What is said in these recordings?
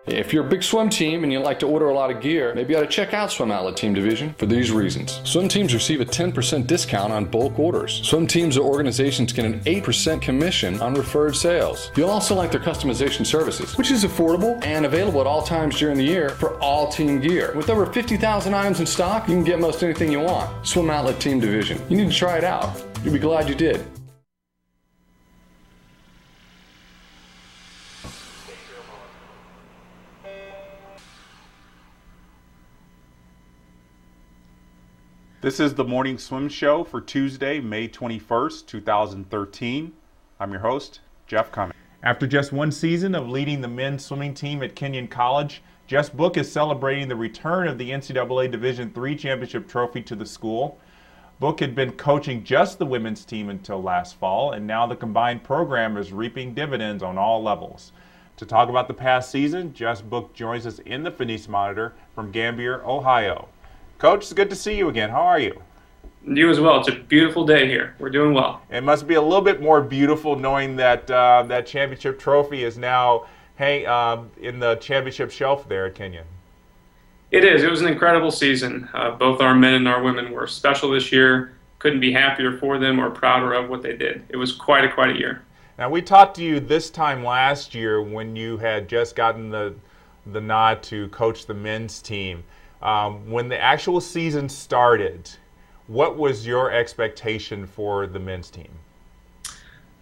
If you're a big swim team and you like to order a lot of gear, maybe you ought to check out Swim Outlet Team Division for these reasons. Swim teams receive a 10% discount on bulk orders. Swim teams or organizations get an 8% commission on referred sales. You'll also like their customization services, which is affordable and available at all times during the year for all team gear. With over 50,000 items in stock, you can get most anything you want. Swim Outlet Team Division. You need to try it out. You'll be glad you did. This is the Morning Swim Show for Tuesday, May 21st, 2013. I'm your host, Jeff Cummings. After just one season of leading the men's swimming team at Kenyon College, Jess Book is celebrating the return of the NCAA Division III championship trophy to the school. Book had been coaching just the women's team until last fall, and now the combined program is reaping dividends on all levels. To talk about the past season, Jess Book joins us in the Finis Monitor from Gambier, Ohio. Coach, it's good to see you again. How are you? You as well. It's a beautiful day here. We're doing well. It must be a little bit more beautiful knowing that that championship trophy is now in the championship shelf there at Kenyon. It is. It was an incredible season. Both our men and our women were special this year. Couldn't be happier for them or prouder of what they did. It was quite a year. Now, we talked to you this time last year when you had just gotten the nod to coach the men's team. When the actual season started, what was your expectation for the men's team?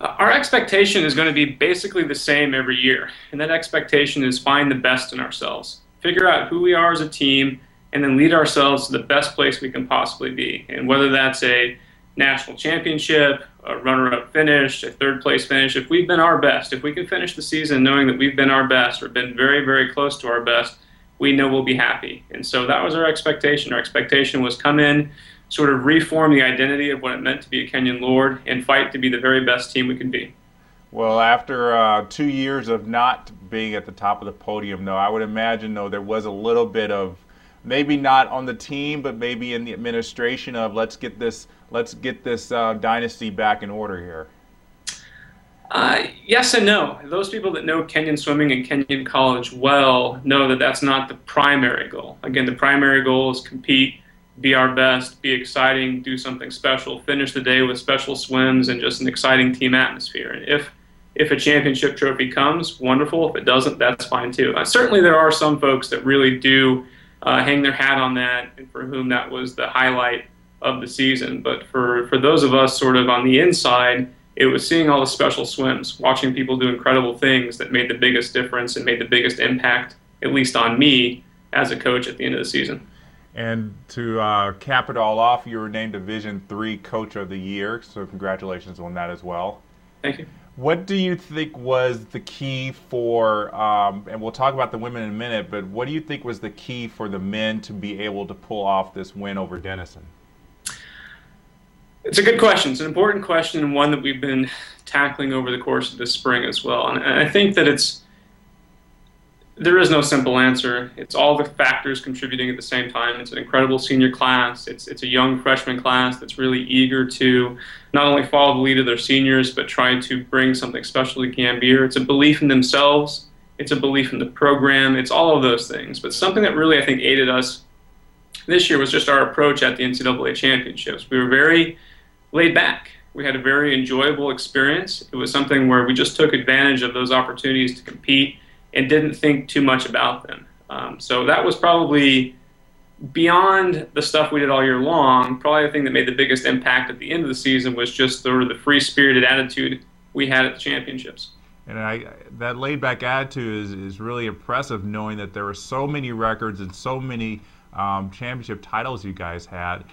Our expectation is going to be basically the same every year, and that expectation is find the best in ourselves. Figure out who we are as a team, and then lead ourselves to the best place we can possibly be. And whether that's a national championship, a runner-up finish, a third-place finish, if we've been our best, if we can finish the season knowing that we've been our best or been very close to our best, we know we'll be happy. And so that was our expectation. Our expectation was come in, sort of reform the identity of what it meant to be a Kenyon Lord, and fight to be the very best team we can be. Well, after 2 years of not being at the top of the podium, though, I would imagine, though, there was a little bit of, maybe not on the team, but maybe in the administration of let's get this dynasty back in order here. Yes and no. Those people that know Kenyon swimming and Kenyon College well know that that's not the primary goal. Again, the primary goal is compete, be our best, be exciting, do something special, finish the day with special swims and just an exciting team atmosphere. And if a championship trophy comes, wonderful. If it doesn't, that's fine too. Certainly there are some folks that really do hang their hat on that, and for whom that was the highlight of the season. But for those of us sort of on the inside, it was seeing all the special swims, watching people do incredible things that made the biggest difference and made the biggest impact, at least on me, as a coach at the end of the season. And to cap it all off, you were named Division III Coach of the Year, so congratulations on that as well. Thank you. What do you think was the key for, and we'll talk about the women in a minute, but what do you think was the key for the men to be able to pull off this win over Denison? It's a good question. It's an important question, and one that we've been tackling over the course of this spring as well. And I think that there is no simple answer. It's all the factors contributing at the same time. It's an incredible senior class. It's a young freshman class that's really eager to not only follow the lead of their seniors, but try to bring something special to Gambier. It's a belief in themselves. It's a belief in the program. It's all of those things. But something that really, I think, aided us this year was just our approach at the NCAA championships. We were very laid back. We had a very enjoyable experience. It was something where we just took advantage of those opportunities to compete and didn't think too much about them. So that was probably, beyond the stuff we did all year long, probably the thing that made the biggest impact at the end of the season was just sort of the free-spirited attitude we had at the championships. And that laid-back attitude is really impressive, knowing that there were so many records and so many championship titles you guys had.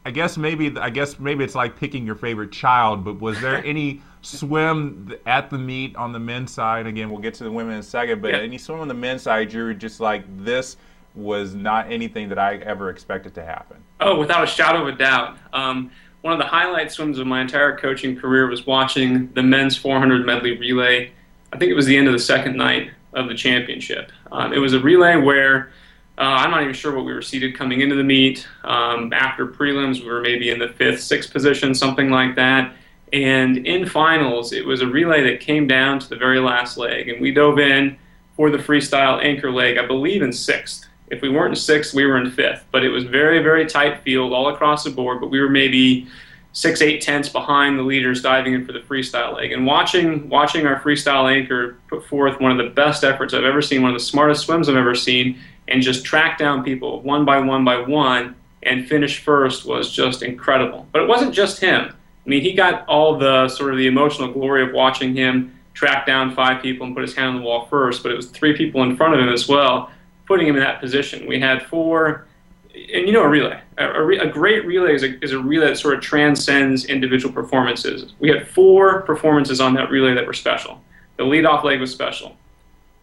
I guess maybe it's like picking your favorite child, but was there any swim at the meet on the men's side? Again, we'll get to the women in a second, but any swim on the men's side you were just like, this was not anything that I ever expected to happen? Oh, without a shadow of a doubt. One of the highlight swims of my entire coaching career was watching the men's 400 medley relay. I think it was the end of the second night of the championship. It was a relay where I'm not even sure what we were seated coming into the meet. After prelims, we were maybe in the 5th, 6th position, something like that. And in finals, it was a relay that came down to the very last leg, and we dove in for the freestyle anchor leg, I believe in sixth. If we weren't in sixth, we were in fifth. But it was very, very tight field all across the board, but we were maybe 6, 8 tenths behind the leaders diving in for the freestyle leg. And watching our freestyle anchor put forth one of the best efforts I've ever seen, one of the smartest swims I've ever seen, and just track down people one by one and finish first was just incredible. But it wasn't just him. I mean, he got all the sort of the emotional glory of watching him track down 5 people and put his hand on the wall first, but it was 3 people in front of him as well, putting him in that position. We had 4, and you know, a relay. A great relay is a relay that sort of transcends individual performances. We had 4 performances on that relay that were special. The leadoff leg was special.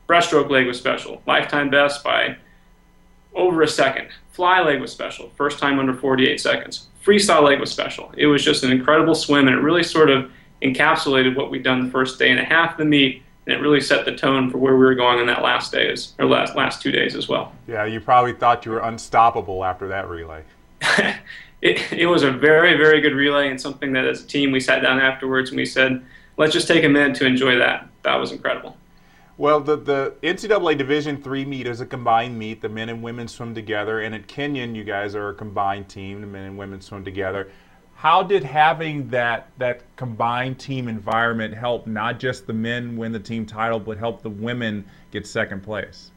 Breaststroke leg was special. Lifetime best by over a second. Fly leg was special. First time under 48 seconds. Freestyle leg was special. It was just an incredible swim, and it really sort of encapsulated what we'd done the first day and a half of the meet, and it really set the tone for where we were going in that last 2 days as well. Yeah, you probably thought you were unstoppable after that relay. It was a very, very good relay, and something that as a team we sat down afterwards and we said, let's just take a minute to enjoy that. That was incredible. Well, the NCAA Division III meet is a combined meet. The men and women swim together, and at Kenyon, you guys are a combined team. The men and women swim together. How did having that combined team environment help not just the men win the team title, but help the women get second place?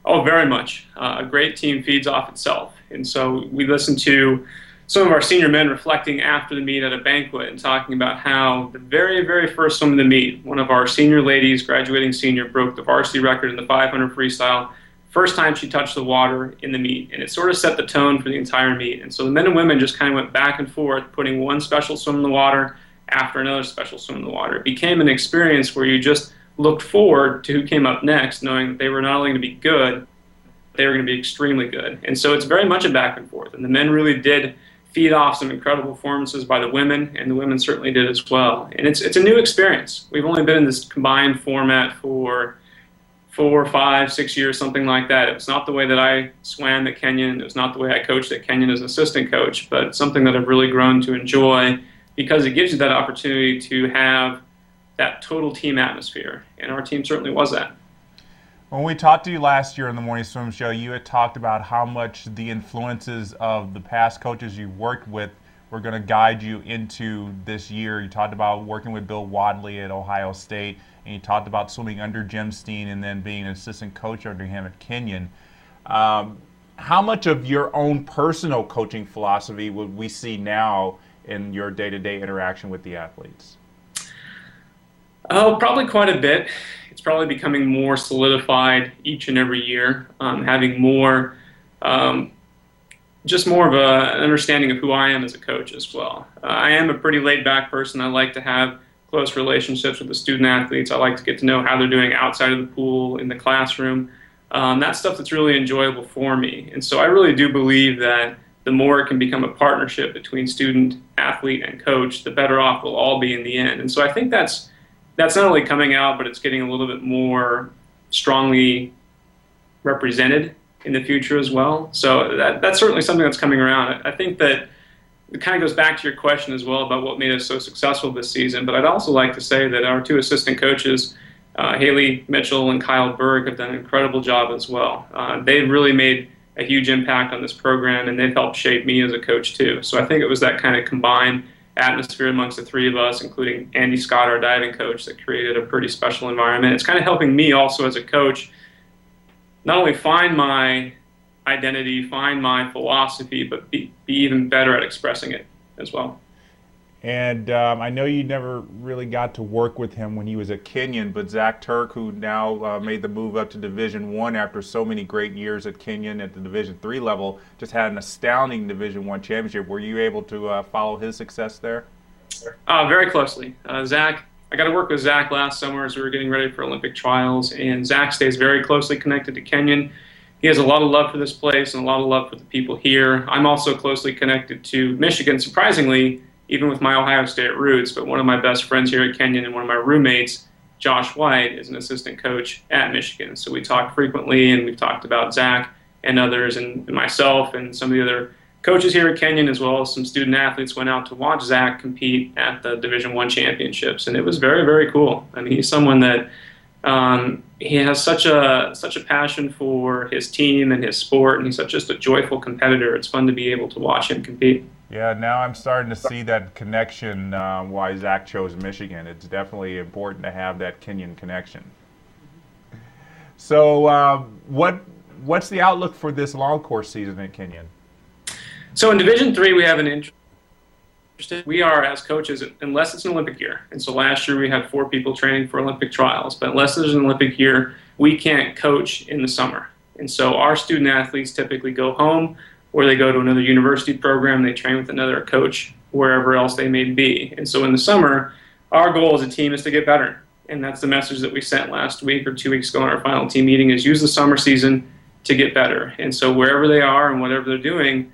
Oh, very much. A great team feeds off itself. And so we listened to some of our senior men reflecting after the meet at a banquet and talking about how the very, very first swim of the meet, one of our senior ladies, graduating senior, broke the varsity record in the 500 freestyle. First time she touched the water in the meet, and it sort of set the tone for the entire meet. And so the men and women just kind of went back and forth, putting one special swim in the water after another special swim in the water. It became an experience where you just looked forward to who came up next, knowing that they were not only going to be good, they were going to be extremely good. And so it's very much a back and forth. And the men really did feed off some incredible performances by the women, and the women certainly did as well. And it's a new experience. We've only been in this combined format for 4, 5, 6 years, something like that. It was not the way that I swam at Kenyon. It was not the way I coached at Kenyon as an assistant coach, but it's something that I've really grown to enjoy because it gives you that opportunity to have that total team atmosphere, and our team certainly was that. When we talked to you last year on the Morning Swim Show, you had talked about how much the influences of the past coaches you worked with were going to guide you into this year. You talked about working with Bill Wadley at Ohio State, and you talked about swimming under Jim Steen and then being an assistant coach under him at Kenyon. How much of your own personal coaching philosophy would we see now in your day-to-day interaction with the athletes? Oh, probably quite a bit. It's probably becoming more solidified each and every year, having more, just more of an understanding of who I am as a coach as well. I am a pretty laid-back person. I like to have close relationships with the student athletes. I like to get to know how they're doing outside of the pool, in the classroom. That's stuff that's really enjoyable for me. And so I really do believe that the more it can become a partnership between student, athlete, and coach, the better off we'll all be in the end. And so I think that's not only coming out, but it's getting a little bit more strongly represented in the future as well. So that's certainly something that's coming around. I think that it kind of goes back to your question as well about what made us so successful this season. But I'd also like to say that our 2 assistant coaches, Haley Mitchell and Kyle Berg, have done an incredible job as well. They've really made a huge impact on this program, and they've helped shape me as a coach too. So I think it was that kind of combined atmosphere amongst the 3 of us, including Andy Scott, our diving coach, that created a pretty special environment. It's kind of helping me also as a coach not only find my identity, find my philosophy, but be even better at expressing it as well. And I know you never really got to work with him when he was at Kenyon, but Zach Turk, who now made the move up to Division I after so many great years at Kenyon at the Division III level, just had an astounding Division I championship. Were you able to follow his success there? Very closely. Zach, I got to work with Zach last summer as we were getting ready for Olympic trials, and Zach stays very closely connected to Kenyon. He has a lot of love for this place and a lot of love for the people here. I'm also closely connected to Michigan, surprisingly, even with my Ohio State roots, but one of my best friends here at Kenyon and one of my roommates, Josh White, is an assistant coach at Michigan. So we talk frequently, and we've talked about Zach and others and myself and some of the other coaches here at Kenyon, as well as some student athletes, went out to watch Zach compete at the Division I championships, and it was very, very cool. I mean, he's someone that he has such a passion for his team and his sport, and he's just a joyful competitor. It's fun to be able to watch him compete. Yeah, now I'm starting to see that connection, why Zach chose Michigan. It's definitely important to have that Kenyon connection. So what's the outlook for this long course season at Kenyon? So in Division III, we have an interest. We are, as coaches, unless it's an Olympic year, and so last year we had 4 people training for Olympic trials, but unless there's an Olympic year, we can't coach in the summer. And so our student athletes typically go home, or they go to another university program, they train with another coach, wherever else they may be. And so in the summer, our goal as a team is to get better. And that's the message that we sent last week or 2 weeks ago in our final team meeting, is use the summer season to get better. And so wherever they are and whatever they're doing,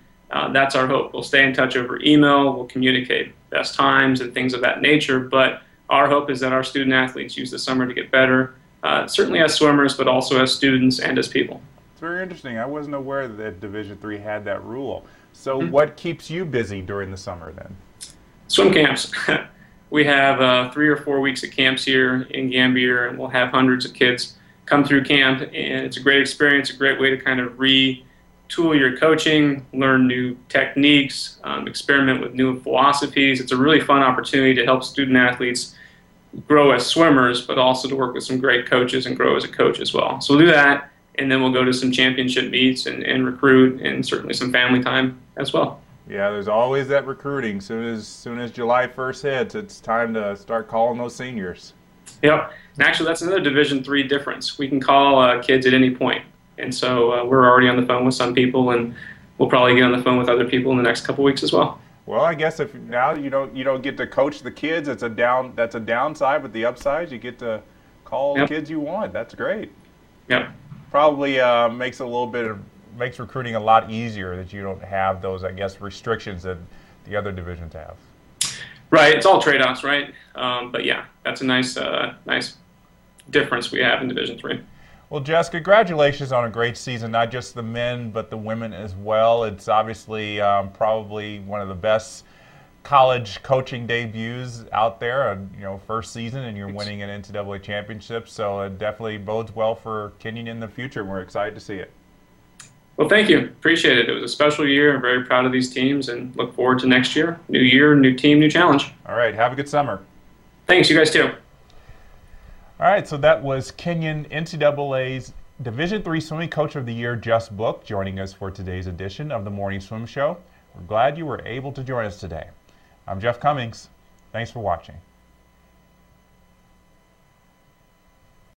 that's our hope. We'll stay in touch over email, we'll communicate best times and things of that nature, but our hope is that our student athletes use the summer to get better, certainly as swimmers, but also as students and as people. It's very interesting. I wasn't aware that Division III had that rule. So what keeps you busy during the summer then? Swim camps. We have 3 or 4 weeks of camps here in Gambier, and we'll have hundreds of kids come through camp, and it's a great experience, a great way to kind of retool your coaching, learn new techniques, experiment with new philosophies. It's a really fun opportunity to help student athletes grow as swimmers, but also to work with some great coaches and grow as a coach as well. So we'll do that, and then we'll go to some championship meets and recruit, and certainly some family time as well. Yeah, there's always that recruiting. Soon as July 1st hits, it's time to start calling those seniors. Yep, and actually that's another Division III difference. We can call kids at any point. And so we're already on the phone with some people, and we'll probably get on the phone with other people in the next couple weeks as well. Well, I guess if now you don't get to coach the kids, that's a downside, but the upside, you get to call the kids you want. That's great. Yep. Probably makes recruiting a lot easier that you don't have those, I guess, restrictions that the other divisions have. Right. It's all trade-offs, right? But yeah, that's a nice difference we have in Division III. Well, Jess, congratulations on a great season, not just the men, but the women as well. It's obviously probably one of the best college coaching debuts out there, first season, and you're winning an NCAA championship, so it definitely bodes well for Kenyon in the future. We're excited to see it. Well, thank you. Appreciate it. It was a special year. I'm very proud of these teams and look forward to next year. New year, new team, new challenge. All right. Have a good summer. Thanks. You guys too. All right, so that was Kenyon NCAA's Division III Swimming Coach of the Year, Jess Book, joining us for today's edition of the Morning Swim Show. We're glad you were able to join us today. I'm Jeff Cummings. Thanks for watching.